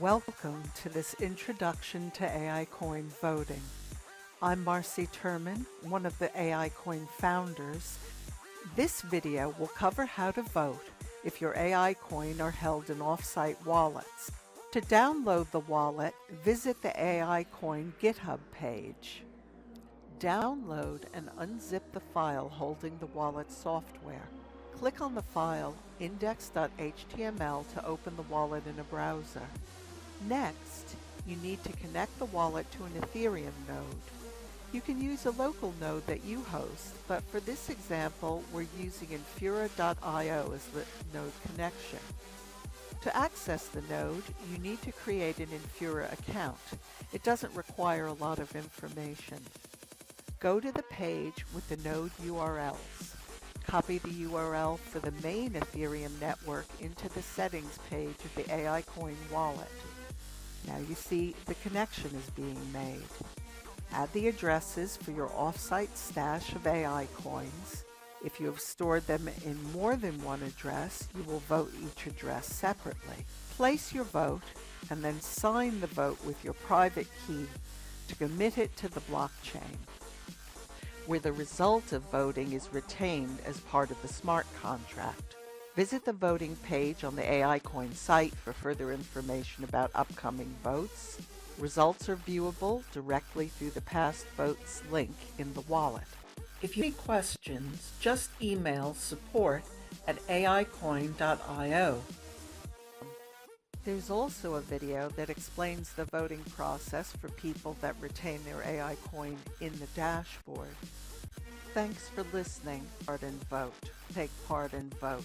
Welcome to this introduction to AICoin voting. I'm Marcy Turman, one of the AICoin founders. This video will cover how to vote if your AICoin are held in Offsite wallets. To download the wallet, visit the AICoin GitHub page. Download and unzip the file holding the wallet software. Click on the file index.html to open the wallet in a browser. Next, you need to connect the wallet to an Ethereum node. You can use a local node that you host, but for this example, we're using Infura.io as the node connection. To access the node, you need to create an Infura account. It doesn't require a lot of information. Go to the page with the node URLs. Copy the URL for the main Ethereum network into the settings page of the AICoin wallet. Now you see the connection is being made. Add the addresses for your offsite stash of AICoins. If you have stored them in more than one address, you will vote each address separately. Place your vote and then sign the vote with your private key to commit it to the blockchain, where the result of voting is retained as part of the smart contract. Visit the voting page on the AICoin site for further information about upcoming votes. Results are viewable directly through the past votes link in the wallet. If you have any questions, just email support@aicoin.io. There's also a video that explains the voting process for people that retain their AICoin in the dashboard. Thanks for listening. Take part and vote.